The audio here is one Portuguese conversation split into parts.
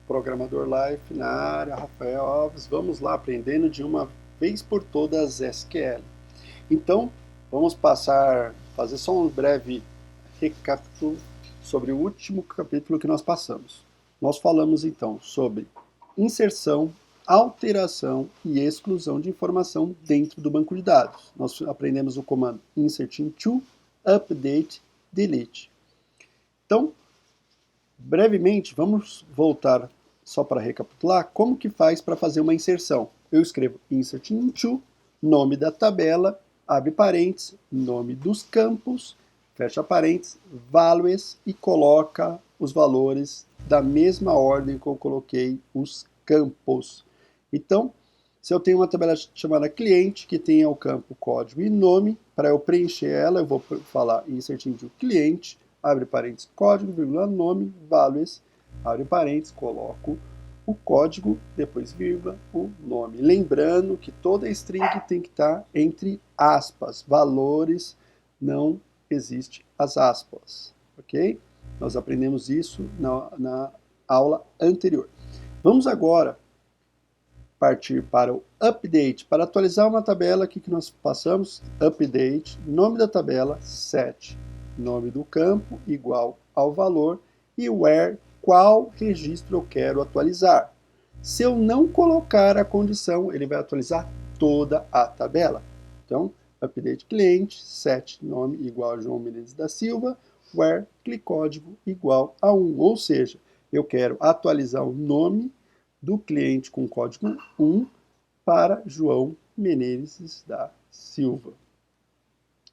Programador Life na área, Rafael Alves. Vamos lá aprendendo de uma vez por todas SQL. Então, vamos fazer só um breve recapitulo sobre o último capítulo que nós passamos. Nós falamos então sobre inserção, alteração e exclusão de informação dentro do banco de dados. Nós aprendemos o comando insert into, update, delete. Então, brevemente, vamos voltar só para recapitular como que faz para fazer uma inserção. Eu escrevo insert into, nome da tabela, abre parênteses, nome dos campos, fecha parênteses, values e coloca os valores da mesma ordem que eu coloquei os campos. Então, se eu tenho uma tabela chamada cliente, que tem o campo código e nome, para eu preencher ela, eu vou falar insert into cliente, abre parênteses, código, vírgula, nome, values, abre parênteses, coloco o código, depois vírgula, o nome. Lembrando que toda string tem que estar entre aspas, valores, não existe as aspas, ok? Nós aprendemos isso na aula anterior. Vamos agora partir para o update. Para atualizar uma tabela, o que nós passamos? Update, nome da tabela, set, nome do campo, igual ao valor, e where, qual registro eu quero atualizar. Se eu não colocar a condição, ele vai atualizar toda a tabela. Então, update cliente, set, nome igual a João Menezes da Silva, where, clicódigo igual a 1. Ou seja, eu quero atualizar o nome do cliente com código 1 para João Menezes da Silva.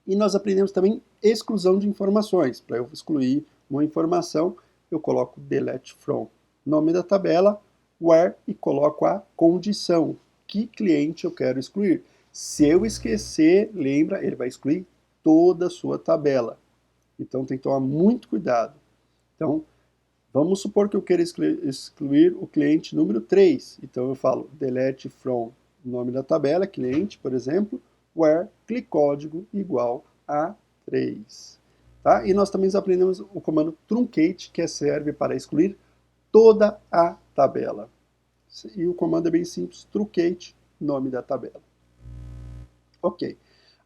E nós aprendemos também exclusão de informações. Para eu excluir uma informação, eu coloco delete from, nome da tabela, where, e coloco a condição. Que cliente eu quero excluir? Se eu esquecer, lembra, ele vai excluir toda a sua tabela. Então tem que tomar muito cuidado. Então, vamos supor que eu queira excluir o cliente número 3. Então eu falo delete from, nome da tabela, cliente, por exemplo, where, clicódigo igual a 3. Tá? E nós também aprendemos o comando truncate, que serve para excluir toda a tabela. E o comando é bem simples, truncate, nome da tabela. Ok.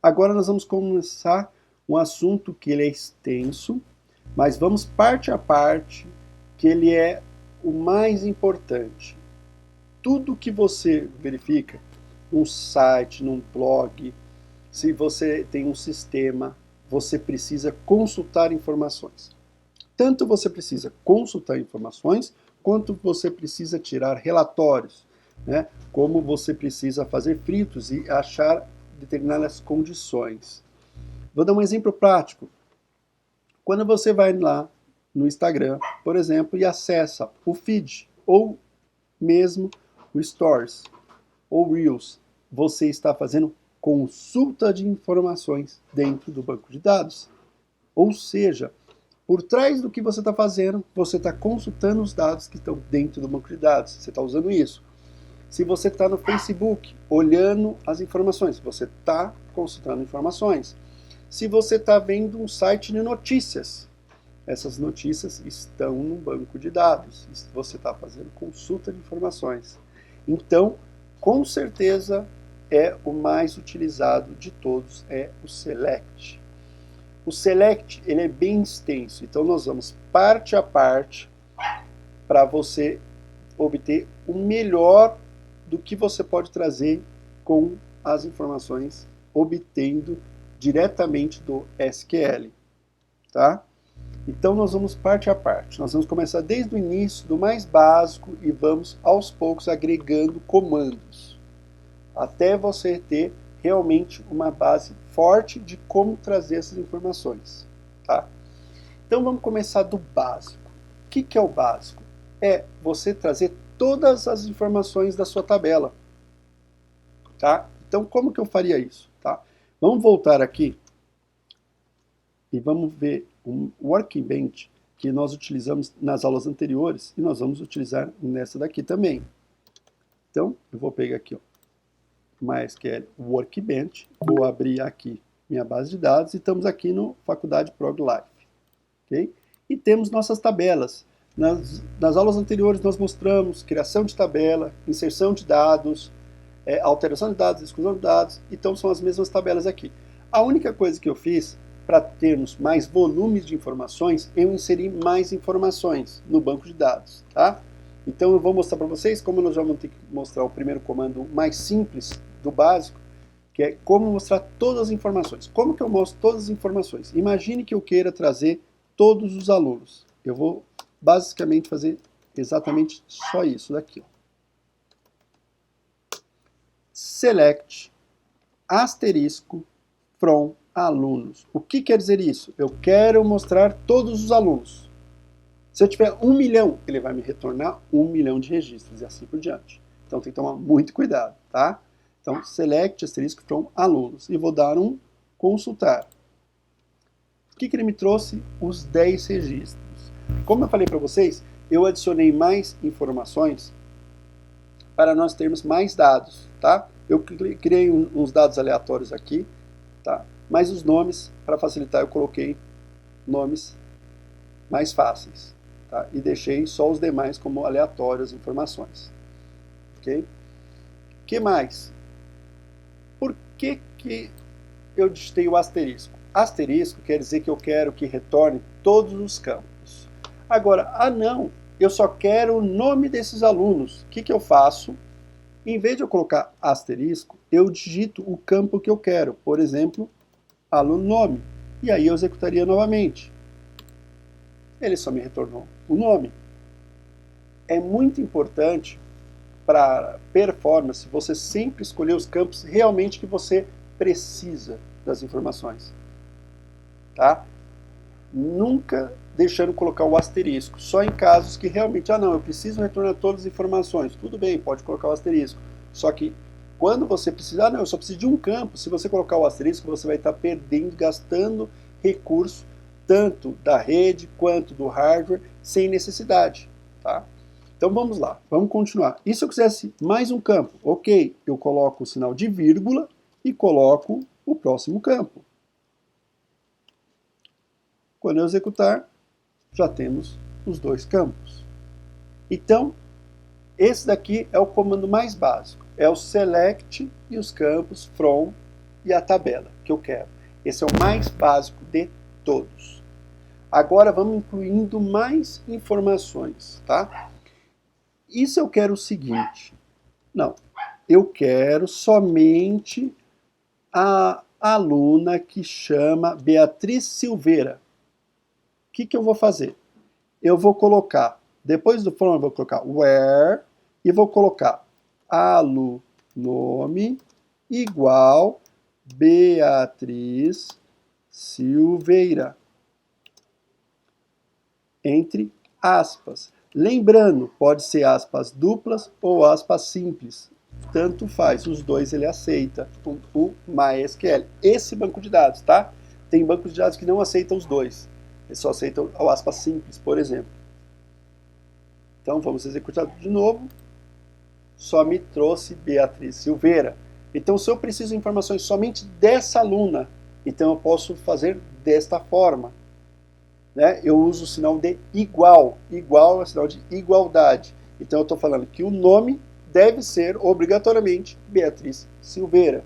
Agora nós vamos começar um assunto que ele é extenso, mas vamos parte a parte, que ele é o mais importante. Tudo que você verifica num site, num blog, se você tem um sistema, você precisa consultar informações. Tanto você precisa consultar informações, quanto você precisa tirar relatórios, né? Como você precisa fazer filtros e achar determinadas condições. Vou dar um exemplo prático. Quando você vai lá no Instagram, por exemplo, e acessa o feed, ou mesmo o Stories, ou Reels, você está fazendo consulta de informações dentro do banco de dados. Ou seja, por trás do que você está fazendo, você está consultando os dados que estão dentro do banco de dados. Você está usando isso. Se você está no Facebook, olhando as informações, você está consultando informações. Se você está vendo um site de notícias, essas notícias estão no banco de dados. Você está fazendo consulta de informações. Então, com certeza, o mais utilizado de todos é o Select. O Select ele é bem extenso, então nós vamos parte a parte para você obter o melhor do que você pode trazer com as informações obtendo diretamente do SQL. Tá? Então nós vamos parte a parte. Nós vamos começar desde o início, do mais básico, e vamos aos poucos agregando comandos, até você ter realmente uma base forte de como trazer essas informações. Tá? Então vamos começar do básico. O que é o básico? É você trazer todas as informações da sua tabela. Tá? Então como que eu faria isso? Tá? Vamos voltar aqui e vamos ver um workbench que nós utilizamos nas aulas anteriores e nós vamos utilizar nessa daqui também. Então, eu vou pegar aqui, ó, MySQL Workbench, vou abrir aqui minha base de dados e estamos aqui no Faculdade Prog Life, ok? E temos nossas tabelas. Nas aulas anteriores nós mostramos criação de tabela, inserção de dados, alteração de dados, exclusão de dados, então são as mesmas tabelas aqui. A única coisa que eu fiz para termos mais volumes de informações, eu inseri mais informações no banco de dados, tá? Então eu vou mostrar para vocês como nós já vamos ter que mostrar o primeiro comando mais simples do básico, que é como mostrar todas as informações. Como que eu mostro todas as informações? Imagine que eu queira trazer todos os alunos. Eu vou basicamente fazer exatamente só isso daqui. Ó. Select asterisco from alunos. O que quer dizer isso? Eu quero mostrar todos os alunos. Se eu tiver 1 milhão, ele vai me retornar 1 milhão de registros e assim por diante. Então tem que tomar muito cuidado, tá? Então, select asterisco from alunos. E vou dar um consultar. O que ele me trouxe? Os 10 registros. Como eu falei para vocês, eu adicionei mais informações para nós termos mais dados, tá? Eu criei uns dados aleatórios aqui, tá? Mas os nomes, para facilitar, eu coloquei nomes mais fáceis, tá? E deixei só os demais como aleatórias informações, ok? Que mais? Por que eu digitei o asterisco? Asterisco quer dizer que eu quero que retorne todos os campos. Agora, não, eu só quero o nome desses alunos. O que eu faço? Em vez de eu colocar asterisco, eu digito o campo que eu quero. Por exemplo, aluno nome. E aí eu executaria novamente. Ele só me retornou o nome. É muito importante para performance você sempre escolher os campos realmente que você precisa das informações. Tá? Nunca deixando colocar o asterisco, só em casos que realmente, não, eu preciso retornar todas as informações. Tudo bem, pode colocar o asterisco. Só que quando você precisar, não, eu só preciso de um campo. Se você colocar o asterisco, você vai estar perdendo, gastando recurso, tanto da rede quanto do hardware, sem necessidade. Tá? Então vamos lá, vamos continuar. E se eu quisesse mais um campo? Ok, eu coloco o sinal de vírgula e coloco o próximo campo. Quando eu executar, já temos os 2 campos. Então, esse daqui é o comando mais básico. É o select e os campos from e a tabela que eu quero. Esse é o mais básico de todos. Agora vamos incluindo mais informações, tá? E se eu quero o seguinte? Não, eu quero somente a aluna que chama Beatriz Silveira. O que eu vou fazer? Eu vou colocar, depois do from, eu vou colocar where e vou colocar alunome igual Beatriz Silveira. Entre aspas. Lembrando, pode ser aspas duplas ou aspas simples. Tanto faz, os dois ele aceita o MySQL. Esse banco de dados, tá? Tem bancos de dados que não aceitam os dois. Eles só aceitam o aspas simples, por exemplo. Então vamos executar de novo. Só me trouxe Beatriz Silveira. Então se eu preciso de informações somente dessa aluna, então eu posso fazer desta forma. Né? Eu uso o sinal de igual. Igual é o sinal de igualdade. Então eu estou falando que o nome deve ser obrigatoriamente Beatriz Silveira.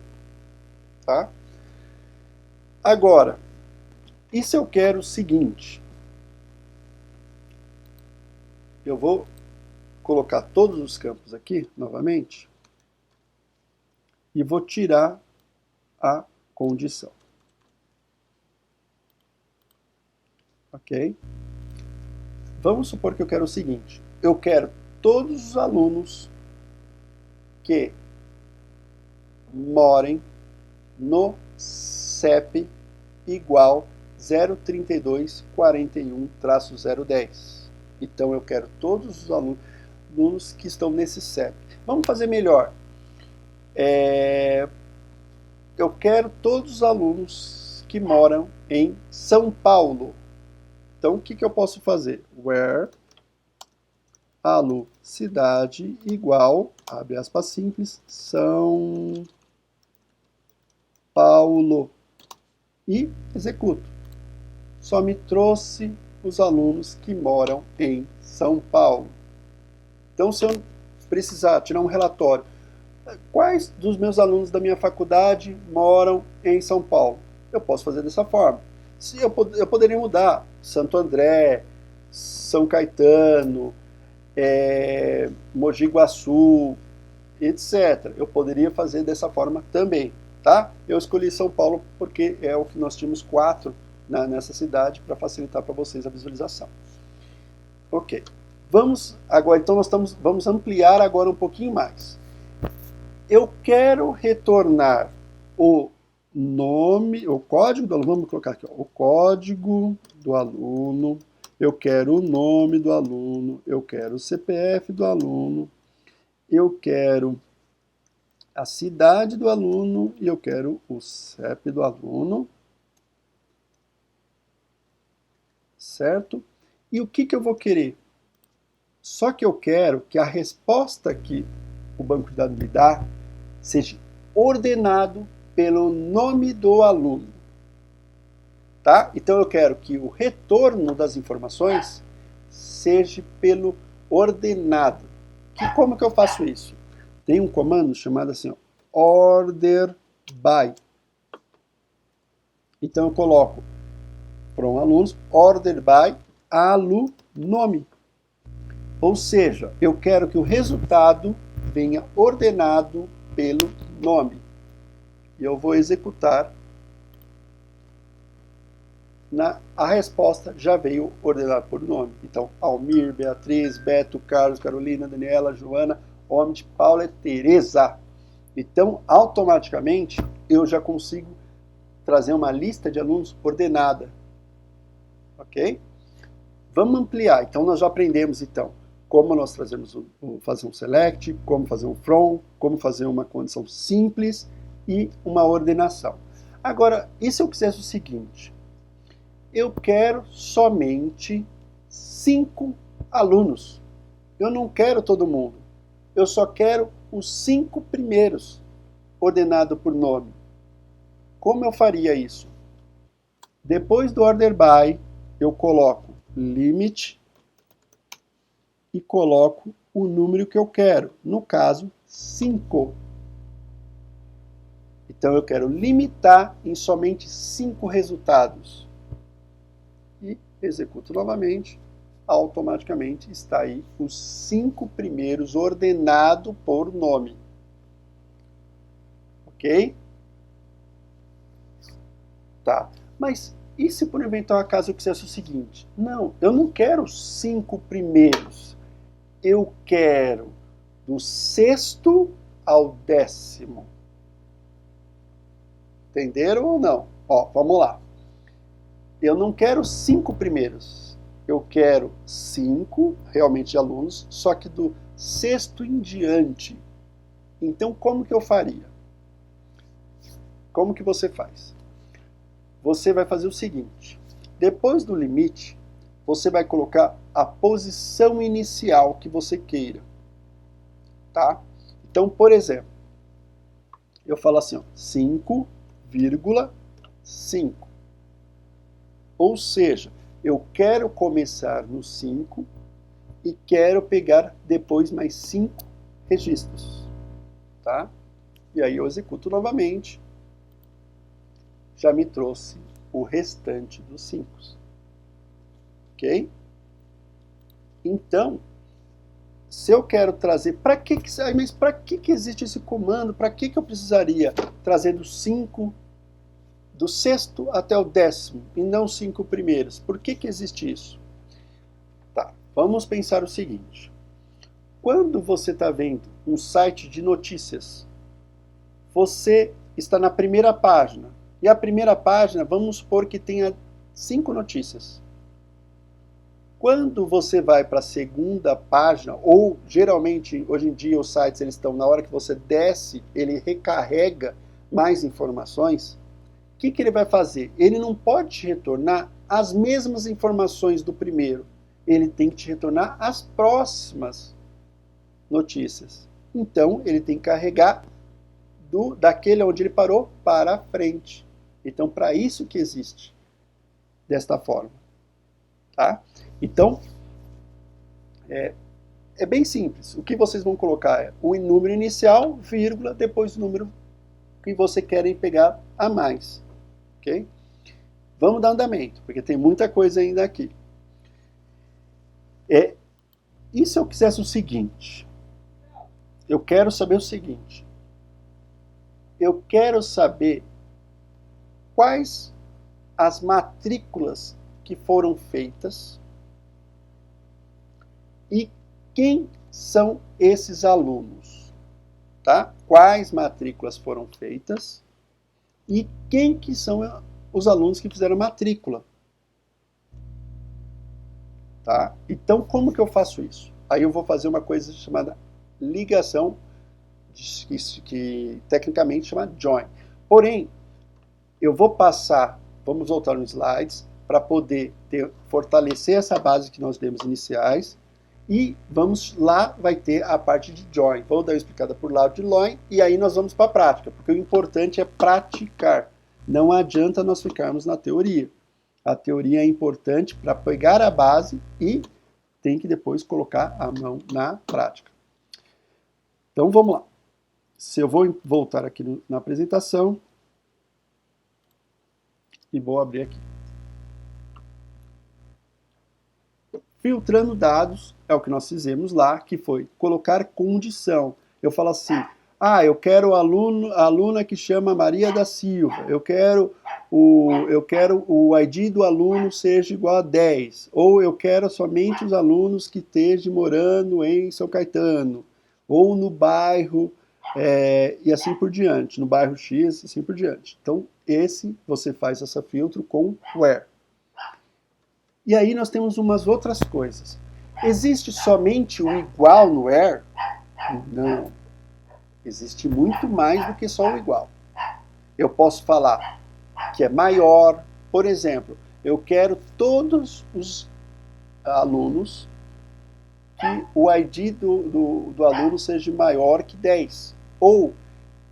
Tá? Agora, e se eu quero o seguinte? Eu vou colocar todos os campos aqui, novamente, e vou tirar a condição. Ok? Vamos supor que eu quero o seguinte. Eu quero todos os alunos que morem no CEP igual 03241-010. Então eu quero todos os alunos que estão nesse CEP. Vamos fazer melhor. Eu quero todos os alunos que moram em São Paulo. Então o que eu posso fazer? Where alu cidade igual, abre aspas simples, São Paulo. E executo. Só me trouxe os alunos que moram em São Paulo. Então, se eu precisar tirar um relatório, quais dos meus alunos da minha faculdade moram em São Paulo? Eu posso fazer dessa forma. Se eu poderia mudar Santo André, São Caetano, Mogi Guaçu, etc. Eu poderia fazer dessa forma também, tá? Eu escolhi São Paulo porque é o que nós tínhamos 4 nessa cidade para facilitar para vocês a visualização. Ok. Vamos agora, então vamos ampliar agora um pouquinho mais. Eu quero retornar o nome, o código do aluno, vamos colocar aqui, ó, o código do aluno, eu quero o nome do aluno, eu quero o CPF do aluno, eu quero a cidade do aluno e eu quero o CEP do aluno, certo? E o que eu vou querer? Só que eu quero que a resposta que o banco de dados me dá seja ordenado pelo nome do aluno. Tá? Então eu quero que o retorno das informações seja pelo ordenado. Como que eu faço isso? Tem um comando chamado assim, ó, order by. Então eu coloco from alunos, order by alunome. Ou seja, eu quero que o resultado venha ordenado pelo nome. E eu vou executar. A resposta já veio ordenada por nome. Então, Almir, Beatriz, Beto, Carlos, Carolina, Daniela, Joana, Omid, Paula e Tereza. Então, automaticamente, eu já consigo trazer uma lista de alunos ordenada. Ok? Vamos ampliar. Então, nós já aprendemos, então, como nós fazer um select, como fazer um from, como fazer uma condição simples e uma ordenação. Agora, e se eu quisesse o seguinte? Eu quero somente 5 alunos. Eu não quero todo mundo. Eu só quero os 5 primeiros, ordenado por nome. Como eu faria isso? Depois do order by, eu coloco limit e coloco o número que eu quero. No caso, 5. Então eu quero limitar em somente 5 resultados. E executo novamente, automaticamente está aí os 5 primeiros ordenado por nome. Ok? Tá. Mas e se por eventual acaso eu quisesse o seguinte? Não, eu não quero os 5 primeiros. Eu quero do 6º ao 10º. Entenderam ou não? Ó, vamos lá. Eu não quero 5 primeiros, eu quero 5 realmente de alunos, só que do 6º em diante. Então, como que eu faria? Como que você faz? Você vai fazer o seguinte, depois do limite, você vai colocar a posição inicial que você queira. Tá? Então, por exemplo, eu falo assim, 5,5. Ou seja, eu quero começar no 5 e quero pegar depois mais 5 registros. Tá? E aí eu executo novamente. Já me trouxe o restante dos 5. Ok? Então, se eu quero trazer... Mas para que existe esse comando? Para que eu precisaria trazer dos 5... do 6º até o 10º, e não 5 primeiros. Por que existe isso? Tá, vamos pensar o seguinte. Quando você está vendo um site de notícias, você está na primeira página, e a primeira página, vamos supor que tenha 5 notícias. Quando você vai para a segunda página, ou geralmente, hoje em dia, os sites eles estão, na hora que você desce, ele recarrega mais informações. O que ele vai fazer? Ele não pode te retornar as mesmas informações do primeiro. Ele tem que te retornar as próximas notícias. Então, ele tem que carregar daquele onde ele parou para frente. Então, para isso que existe desta forma. tá? Então, é bem simples. O que vocês vão colocar é o número inicial, vírgula, depois o número que você querem pegar a mais, ok? Vamos dar andamento, porque tem muita coisa ainda aqui. E se eu quisesse o seguinte? Eu quero saber o seguinte. Eu quero saber quais as matrículas que foram feitas e quem são esses alunos, tá? Quais matrículas foram feitas e quem que são os alunos que fizeram matrícula, tá? Então, como que eu faço isso? Aí eu vou fazer uma coisa chamada ligação, que tecnicamente chama join. Porém, eu vou passar, vamos voltar nos slides, para poder fortalecer essa base que nós demos iniciais, e vamos lá, vai ter a parte de join. Vou dar uma explicada por lado de join, e aí nós vamos para a prática, porque o importante é praticar. Não adianta nós ficarmos na teoria. A teoria é importante para pegar a base e tem que depois colocar a mão na prática. Então vamos lá. Se eu vou voltar aqui na apresentação e vou abrir aqui. Filtrando dados é o que nós fizemos lá, que foi colocar condição. Eu falo assim, eu quero a aluna que chama Maria da Silva, eu quero o ID do aluno seja igual a 10, ou eu quero somente os alunos que estejam morando em São Caetano, ou no bairro, e assim por diante, no bairro X, assim por diante. Então, você faz esse filtro com where. E aí nós temos umas outras coisas. Existe somente o igual no where? Não. Existe muito mais do que só o igual. Eu posso falar que é maior. Por exemplo, eu quero todos os alunos que o ID do aluno seja maior que 10. Ou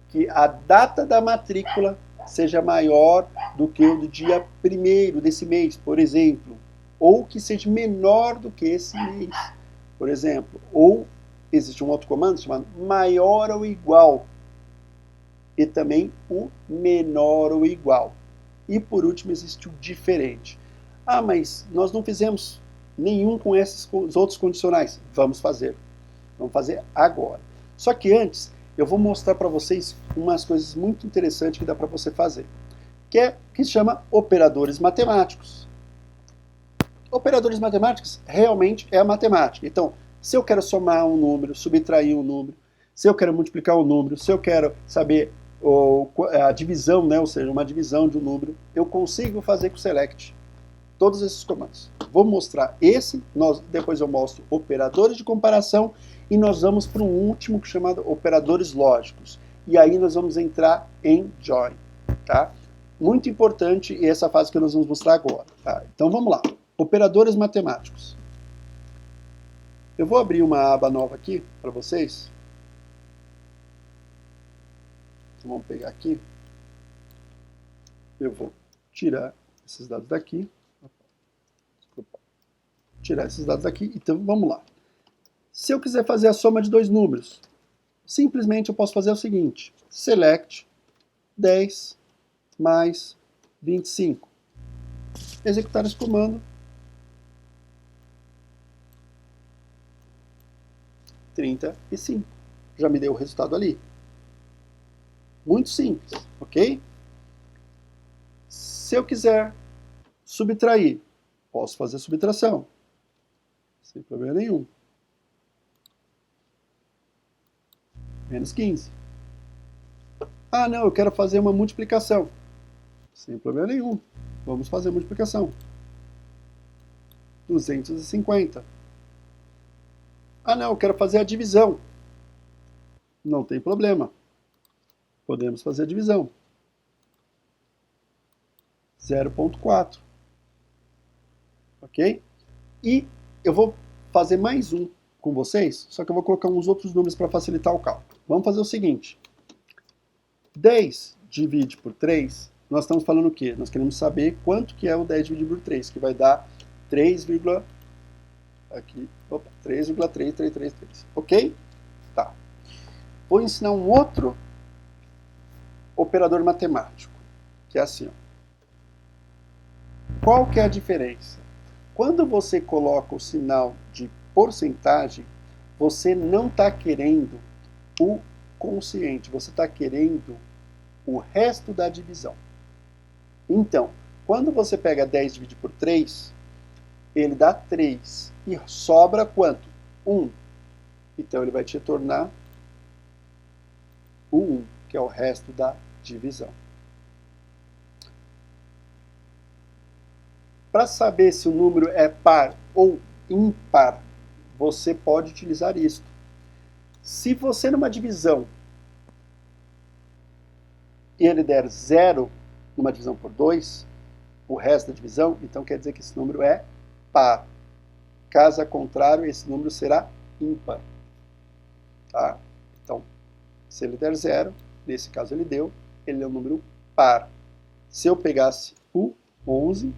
que a data da matrícula seja maior do que o do dia 1º desse mês, por exemplo. Ou que seja menor do que esse mês, por exemplo. Ou existe um outro comando chamado maior ou igual. E também o menor ou igual. E por último existe o diferente. Mas nós não fizemos nenhum com esses outros condicionais. Vamos fazer. Vamos fazer agora. Só que antes, eu vou mostrar para vocês umas coisas muito interessantes que dá para você fazer. Que se chama operadores matemáticos. Operadores matemáticos realmente é a matemática. Então, se eu quero somar um número, subtrair um número, se eu quero multiplicar um número, se eu quero saber a divisão, né, ou seja, uma divisão de um número, eu consigo fazer com o select todos esses comandos. Vou mostrar depois eu mostro operadores de comparação e nós vamos para um último chamado operadores lógicos. E aí nós vamos entrar em join, tá? Muito importante essa fase que nós vamos mostrar agora, tá? Então vamos lá. Operadores matemáticos. Eu vou abrir uma aba nova aqui para vocês. Então, vamos pegar aqui. Eu vou tirar esses dados daqui. Desculpa. Tirar esses dados daqui. Então vamos lá. Se eu quiser fazer a soma de dois números, simplesmente eu posso fazer o seguinte. Select 10 mais 25. Executar esse comando. 35. Já me deu o resultado ali. Muito simples, ok? Se eu quiser subtrair, posso fazer subtração. Sem problema nenhum. Menos 15. Não, eu quero fazer uma multiplicação. Sem problema nenhum. Vamos fazer a multiplicação. 250. Não, eu quero fazer a divisão. Não tem problema. Podemos fazer a divisão. 0,4. Ok? E eu vou fazer mais um com vocês, só que eu vou colocar uns outros números para facilitar o cálculo. Vamos fazer o seguinte. 10 divide por 3, nós estamos falando o quê? Nós queremos saber quanto que é o 10 dividido por 3, que vai dar 3,3333. Ok? Tá. Vou ensinar um outro operador matemático, que é assim, ó. Qual que é a diferença? Quando você coloca o sinal de porcentagem, você não está querendo o quociente, você está querendo o resto da divisão. Então, quando você pega 10 e divide por 3, ele dá 3. E sobra quanto? 1. Então, ele vai te retornar o 1, que é o resto da divisão. Para saber se o número é par ou ímpar, você pode utilizar isso. Se você numa divisão e ele der 0 numa divisão por 2, o resto da divisão, então quer dizer que esse número é par. Caso contrário, esse número será ímpar. Tá? Então, se ele der 0, nesse caso ele deu, ele é um número par. Se eu pegasse o 11,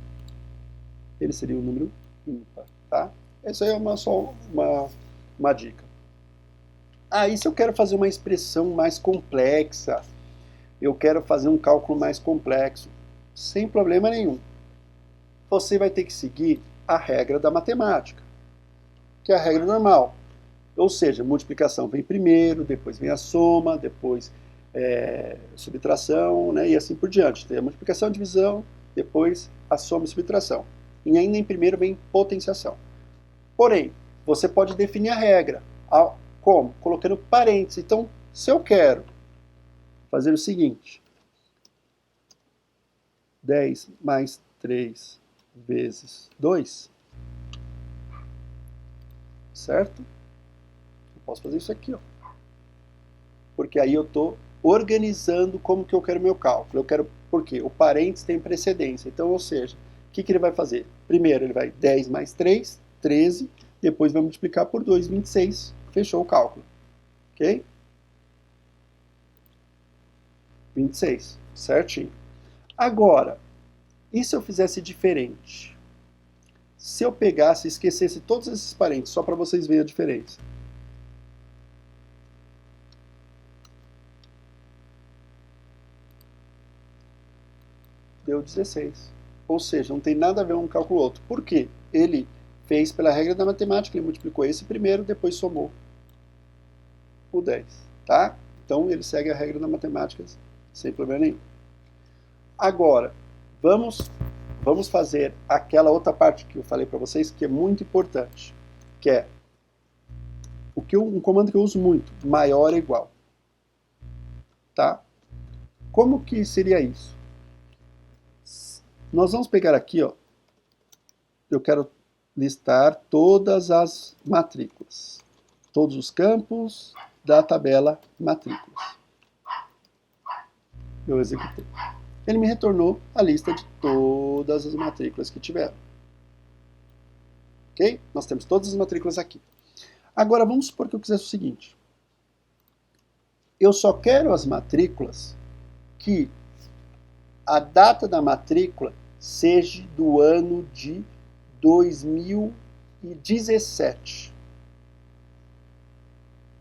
ele seria um número ímpar. Tá? Essa aí é só uma dica. Aí, se eu quero fazer uma expressão mais complexa, eu quero fazer um cálculo mais complexo, sem problema nenhum. Você vai ter que seguir a regra da matemática, que é a regra normal. Ou seja, multiplicação vem primeiro, depois vem a soma, depois subtração, né, e assim por diante. Tem a multiplicação, divisão, depois a soma e subtração. E ainda em primeiro vem potenciação. Porém, você pode definir a regra. Como? Colocando parênteses. Então, se eu quero fazer o seguinte, 10 mais 3 vezes 2, certo? Eu posso fazer isso aqui, ó. Porque aí eu estou organizando como que eu quero meu cálculo. Eu quero, por quê? O parênteses tem precedência. Então, ou seja, o que ele vai fazer? Primeiro, ele vai 10 mais 3, 13, depois vai multiplicar por 2, 26. Fechou o cálculo. Ok? 26, certinho. Agora, e se eu fizesse diferente? Se eu pegasse e esquecesse todos esses parênteses, só para vocês verem a diferença. Deu 16. Ou seja, não tem nada a ver um cálculo outro. Por quê? Ele fez pela regra da matemática, ele multiplicou esse primeiro, depois somou o 10. Tá? Então ele segue a regra da matemática sem problema nenhum. Agora, vamos fazer aquela outra parte que eu falei para vocês, que é muito importante, que é um comando que eu uso muito, maior ou igual. Tá? Como que seria isso? Nós vamos pegar aqui, ó, eu quero listar todas as matrículas, todos os campos da tabela matrículas. Eu executei. Ele me retornou a lista de todas as matrículas que tiveram. Ok? Nós temos todas as matrículas aqui. Agora, vamos supor que eu quisesse o seguinte. Eu só quero as matrículas que a data da matrícula seja do ano de 2017.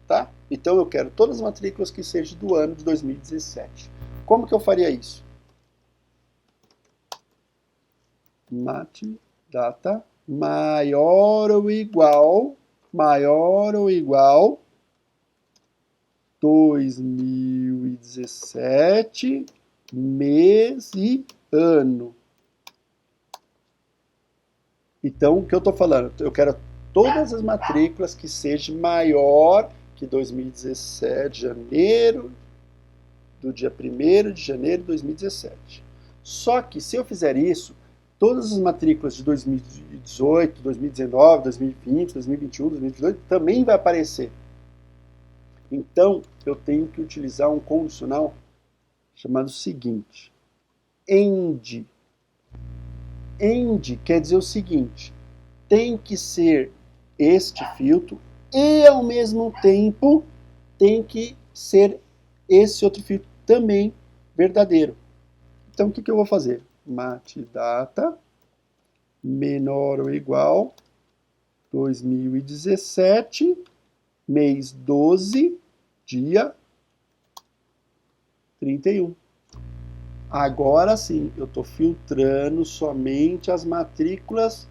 Tá? Então, eu quero todas as matrículas que sejam do ano de 2017. Como que eu faria isso? Data maior ou igual 2017, mês e ano. Então, o que eu estou falando? Eu quero todas as matrículas que sejam maior que 2017, janeiro, do dia 1º de janeiro de 2017. Só que, se eu fizer isso, todas as matrículas de 2018, 2019, 2020, 2021, 2022 também vai aparecer. Então, eu tenho que utilizar um condicional chamado seguinte. END. END quer dizer o seguinte, tem que ser este filtro e, ao mesmo tempo, tem que ser esse outro filtro também verdadeiro. Então, o que eu vou fazer? Matdata menor ou igual 2017, mês 12, dia 31. Agora sim, eu estou filtrando somente as matrículas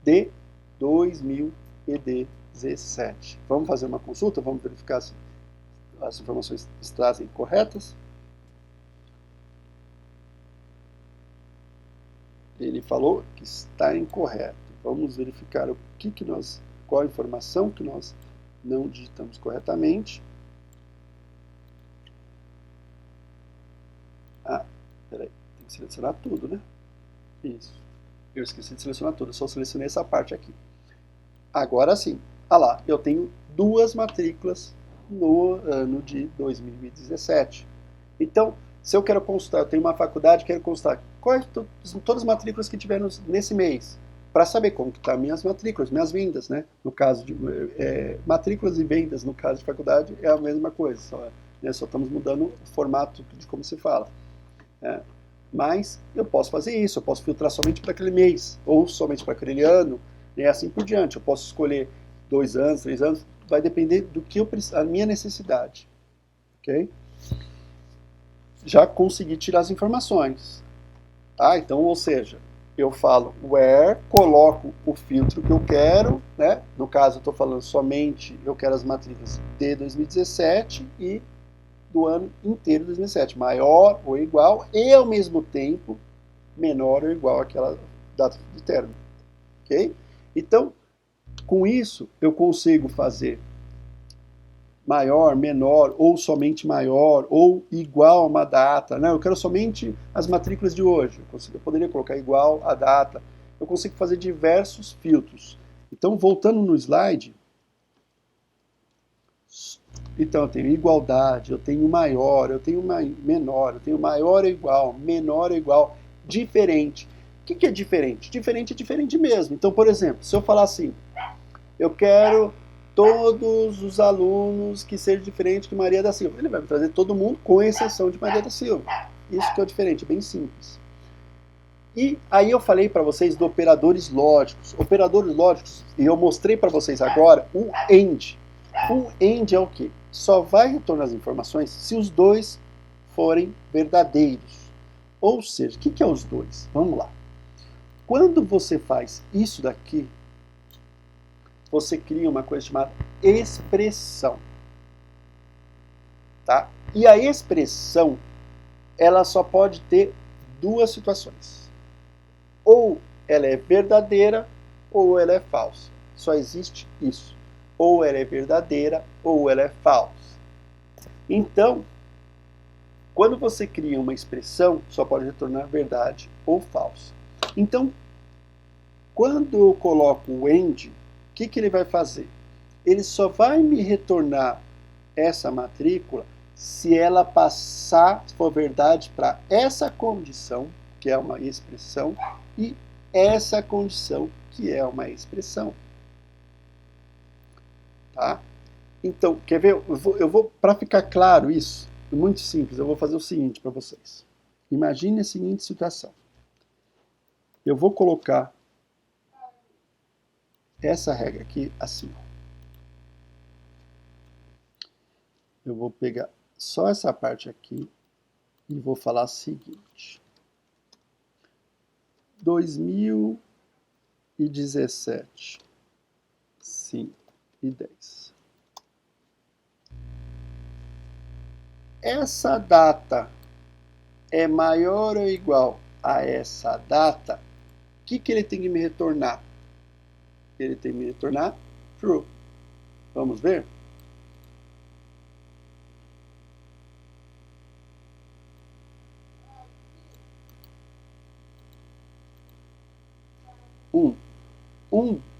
de 2017. Vamos fazer uma consulta? Vamos verificar se as informações trazem corretas? Ele falou que está incorreto. Vamos verificar qual a informação que nós não digitamos corretamente. Ah, peraí, tem que selecionar tudo, né? Isso. Eu esqueci de selecionar tudo, eu só selecionei essa parte aqui. Agora sim. Ah lá, eu tenho 2 matrículas no ano de 2017. Então, se eu quero consultar, eu tenho uma faculdade, quero consultar quais todas as matrículas que tiver nesse mês, para saber como que estão minhas matrículas, minhas vendas, né? No caso de matrículas e vendas, no caso de faculdade, é a mesma coisa, só estamos mudando o formato de como se fala. Mas eu posso fazer isso, eu posso filtrar somente para aquele mês, ou somente para aquele ano, e assim por diante. Eu posso escolher 2 anos, 3 anos, vai depender do que a minha necessidade. Ok? Já consegui tirar as informações. Tá? Então, ou seja, eu falo where, coloco o filtro que eu quero, né? No caso, eu estou falando somente, eu quero as matrículas de 2017 e do ano inteiro de 2007, maior ou igual, e ao mesmo tempo menor ou igual àquela data de término. Ok? Então, com isso, eu consigo fazer maior, menor, ou somente maior, ou igual a uma data. Não, eu quero somente as matrículas de hoje. Eu poderia colocar igual a data. Eu consigo fazer diversos filtros. Então, voltando no slide, então eu tenho igualdade, eu tenho maior, eu tenho menor, eu tenho maior ou igual, menor ou igual, diferente. O que é diferente? Diferente é diferente mesmo. Então, por exemplo, se eu falar assim, eu quero todos os alunos que sejam diferentes de Maria da Silva. Ele vai me trazer todo mundo, com exceção de Maria da Silva. Isso que é o diferente, bem simples. E aí eu falei para vocês de operadores lógicos. Operadores lógicos, e eu mostrei para vocês agora o AND. O AND é o quê? Só vai retornar as informações se os dois forem verdadeiros. Ou seja, o que é os dois? Vamos lá. Quando você faz isso daqui, você cria uma coisa chamada expressão. Tá? E a expressão, ela só pode ter 2 situações. Ou ela é verdadeira, ou ela é falsa. Só existe isso. Ou ela é verdadeira, ou ela é falsa. Então, quando você cria uma expressão, só pode retornar verdade ou falsa. Então, quando eu coloco o AND, o que ele vai fazer? Ele só vai me retornar essa matrícula se ela passar, se for verdade, para essa condição, que é uma expressão, e essa condição, que é uma expressão. Tá? Então, quer ver? Eu vou para ficar claro isso, muito simples, eu vou fazer o seguinte para vocês. Imagine a seguinte situação. Eu vou colocar essa regra aqui assim. Eu vou pegar só essa parte aqui e vou falar o seguinte. 2017, 5 e 10. Essa data é maior ou igual a essa data, o que ele tem que me retornar? Ele tem que me retornar true. Vamos ver?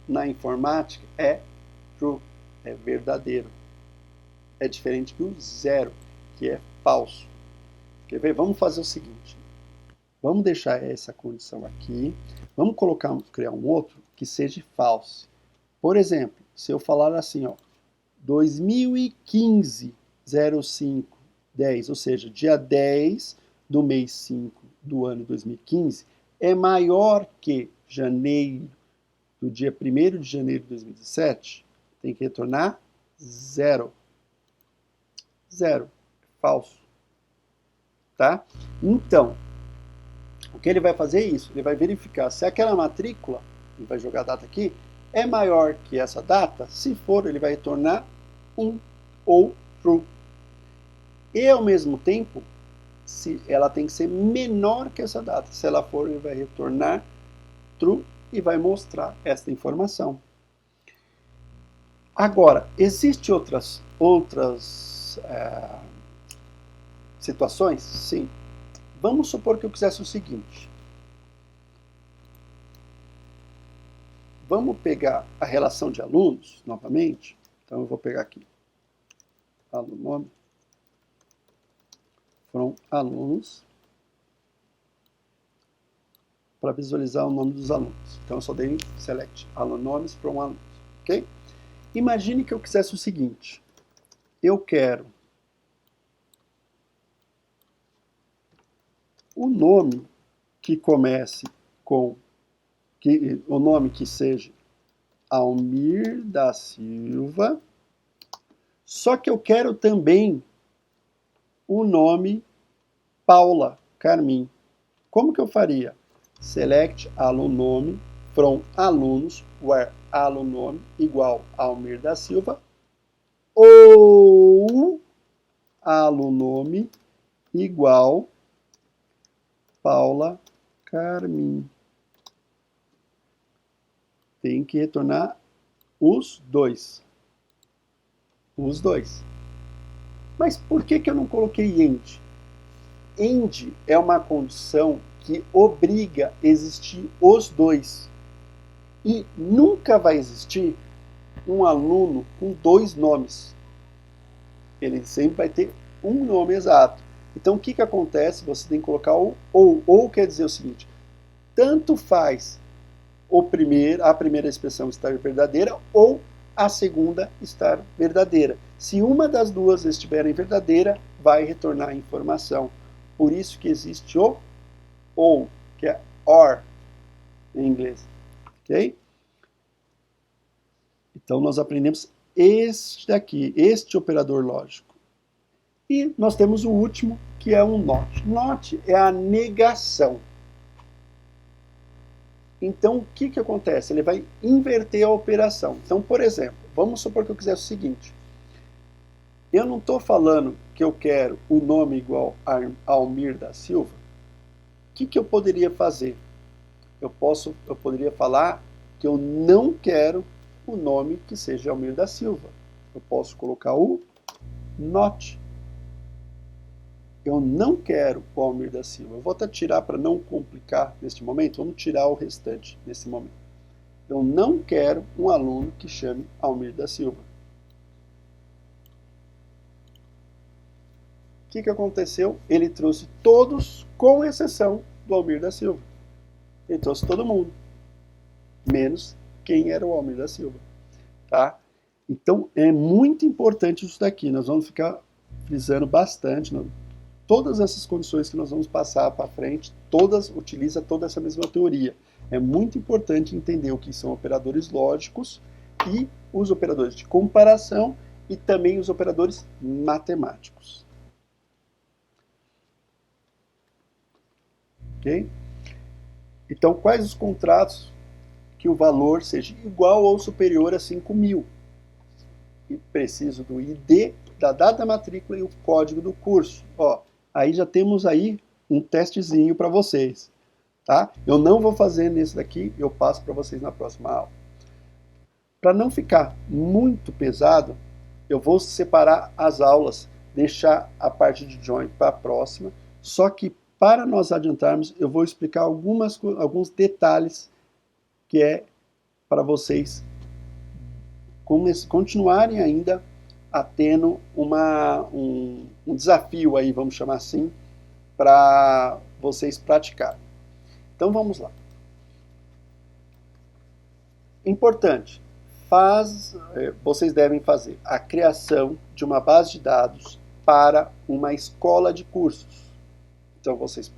Na informática é true, é verdadeiro. É diferente do 0, que é falso. Quer ver? Vamos fazer o seguinte. Vamos deixar essa condição aqui. Vamos criar um outro que seja falso. Por exemplo, se eu falar assim, ó, 2015, 05, 10, ou seja, dia 10 do mês 5 do ano 2015, é maior que janeiro, do dia 1º de janeiro de 2017, tem que retornar 0. 0. Falso. Tá? Então, o que ele vai fazer é isso. Ele vai verificar se aquela matrícula, ele vai jogar a data aqui, é maior que essa data. Se for, ele vai retornar 1 ou true. E, ao mesmo tempo, se ela tem que ser menor que essa data. Se ela for, ele vai retornar true e vai mostrar essa informação. Agora, existem outras situações? Sim. Vamos supor que eu quisesse o seguinte. Vamos pegar a relação de alunos, novamente. Então, eu vou pegar aqui. Nome from alunos. Para visualizar o nome dos alunos. Então, eu só dei select nomes from alunos. Ok? Imagine que eu quisesse o seguinte. Eu quero o nome que comece com o nome que seja Almir da Silva, só que eu quero também o nome Paula Carmin. Como que eu faria? Select alunome from alunos, where alunome igual Almir da Silva, ou alunome igual Paula Carmin. Tem que retornar os dois. Os dois. Mas por que eu não coloquei end? End é uma condição que obriga a existir os dois. E nunca vai existir um aluno com 2 nomes. Ele sempre vai ter um nome exato. Então, o que acontece? Você tem que colocar o ou. Ou quer dizer o seguinte, tanto faz a primeira expressão estar verdadeira ou a segunda estar verdadeira. Se uma das duas estiverem verdadeira, vai retornar a informação. Por isso que existe o ou, que é or em inglês. Ok? Então, nós aprendemos este aqui, este operador lógico. E nós temos o último, que é um not. Not é a negação. Então, o que acontece? Ele vai inverter a operação. Então, por exemplo, vamos supor que eu quisesse o seguinte. Eu não estou falando que eu quero o nome igual a Almir da Silva. O que eu poderia fazer? Eu poderia falar que eu não quero o nome que seja Almir da Silva. Eu posso colocar o not. Eu não quero o Almir da Silva. Eu vou até tirar para não complicar neste momento. Vamos tirar o restante nesse momento. Eu não quero um aluno que chame Almir da Silva. O que aconteceu? Ele trouxe todos, com exceção do Almir da Silva. Ele trouxe todo mundo, menos quem era o Almir da Silva. Tá? Então, é muito importante isso daqui. Nós vamos ficar frisando bastante. Todas essas condições que nós vamos passar para frente, utiliza toda essa mesma teoria. É muito importante entender o que são operadores lógicos e os operadores de comparação e também os operadores matemáticos. Ok? Então, quais os contratos que o valor seja igual ou superior a 5.000? E preciso do ID, da data da matrícula e o código do curso. Ó, aí já temos aí um testezinho para vocês. Tá? Eu não vou fazer nesse daqui, eu passo para vocês na próxima aula. Para não ficar muito pesado, eu vou separar as aulas, deixar a parte de join para a próxima, só que para nós adiantarmos, eu vou explicar alguns detalhes que é para vocês continuarem ainda tendo um desafio aí, vamos chamar assim, para vocês praticarem. Então vamos lá. Importante, vocês devem fazer a criação de uma base de dados para uma escola de cursos. Então vocês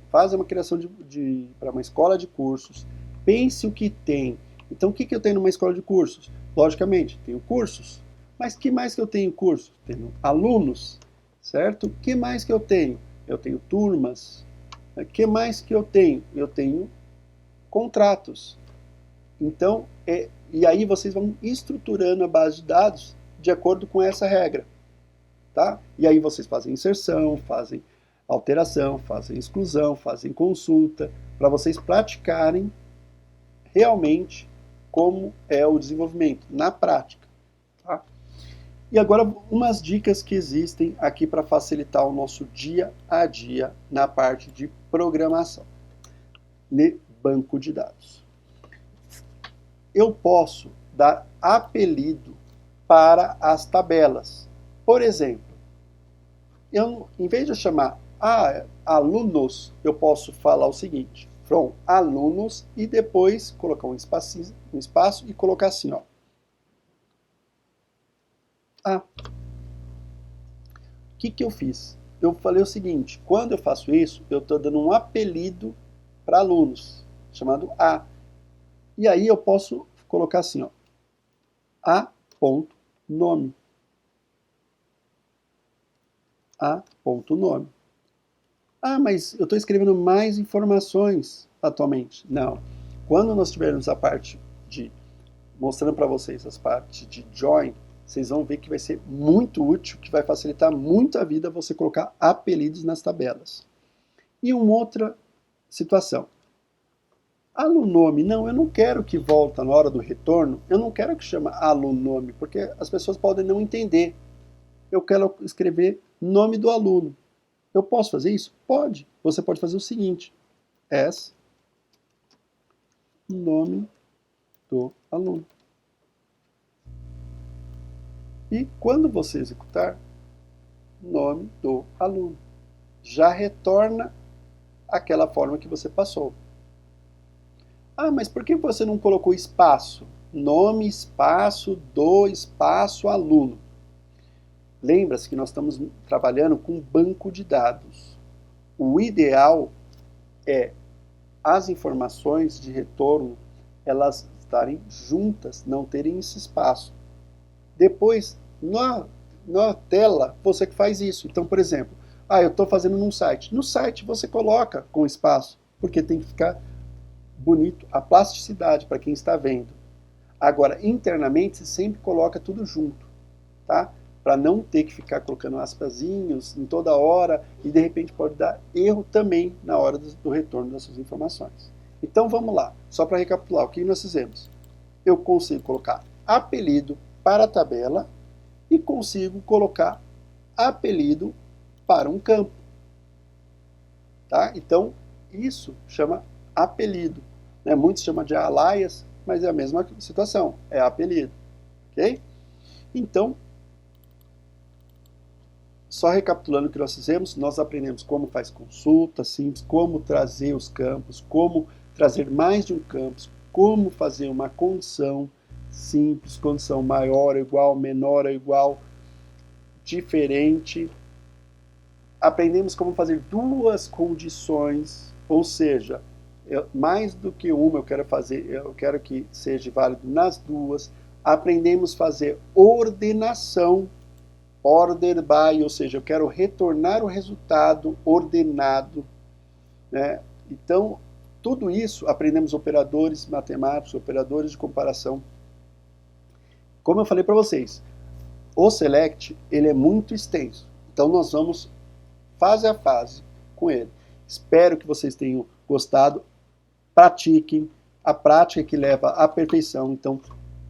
fazem uma criação para uma escola de cursos, pense o que tem. Então, o que eu tenho numa escola de cursos? Logicamente, tenho cursos. Mas que mais que eu tenho cursos? Tenho alunos, certo? O que mais que eu tenho? Eu tenho turmas. O que mais que eu tenho? Eu tenho contratos. Então, e aí vocês vão estruturando a base de dados de acordo com essa regra. Tá? E aí vocês fazem inserção, fazem alteração, fazem exclusão, fazem consulta, para vocês praticarem realmente como é o desenvolvimento, na prática. Tá? E agora, umas dicas que existem aqui para facilitar o nosso dia a dia na parte de programação, de banco de dados. Eu posso dar apelido para as tabelas. Por exemplo, em vez de eu chamar alunos, eu posso falar o seguinte, from alunos, e depois colocar um espaço e colocar assim, ó. O que eu fiz? Eu falei o seguinte, quando eu faço isso, eu estou dando um apelido para alunos, chamado A. E aí eu posso colocar assim, ó, A.nome. A.nome. Mas eu estou escrevendo mais informações atualmente. Não. Quando nós tivermos a parte de, mostrando para vocês as partes de join, vocês vão ver que vai ser muito útil, que vai facilitar muito a vida você colocar apelidos nas tabelas. E uma outra situação. Alunome, não, eu não quero que volta na hora do retorno, eu não quero que chame alunome, porque as pessoas podem não entender. Eu quero escrever nome do aluno. Eu posso fazer isso? Pode. Você pode fazer o seguinte, nome do aluno. E quando você executar, nome do aluno. Já retorna aquela forma que você passou. Mas por que você não colocou espaço? Nome, espaço, do, espaço, aluno. Lembra-se que nós estamos trabalhando com banco de dados. O ideal é as informações de retorno, elas estarem juntas, não terem esse espaço. Depois, na tela, você que faz isso. Então, por exemplo, eu estou fazendo num site. No site você coloca com espaço, porque tem que ficar bonito, a plasticidade para quem está vendo. Agora, internamente, você sempre coloca tudo junto, tá? Para não ter que ficar colocando aspasinhos em toda hora e de repente pode dar erro também na hora do retorno das suas informações. Então vamos lá, só para recapitular o que nós fizemos. Eu consigo colocar apelido para a tabela e consigo colocar apelido para um campo. Tá? Então isso chama apelido. Né? Muitos chamam de alias, mas é a mesma situação, é apelido. Ok? Então, só recapitulando o que nós fizemos, nós aprendemos como faz consulta simples, como trazer os campos, como trazer mais de um campus, como fazer uma condição simples, condição maior ou igual, menor ou igual, diferente. Aprendemos como fazer duas condições, ou seja, mais do que uma eu quero que seja válido nas duas. Aprendemos a fazer ordenação, order by, ou seja, eu quero retornar o resultado ordenado, né? Então, tudo isso, aprendemos operadores matemáticos, operadores de comparação. Como eu falei para vocês, o Select, ele é muito extenso, então nós vamos fase a fase com ele. Espero que vocês tenham gostado, pratiquem, a prática que leva à perfeição, então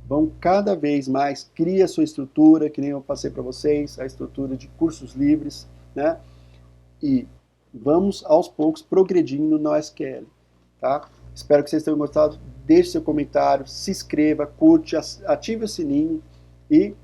vão cada vez mais, cria a sua estrutura, que nem eu passei para vocês, a estrutura de cursos livres, né? E vamos aos poucos progredindo no SQL, tá? Espero que vocês tenham gostado, deixe seu comentário, se inscreva, curte, ative o sininho e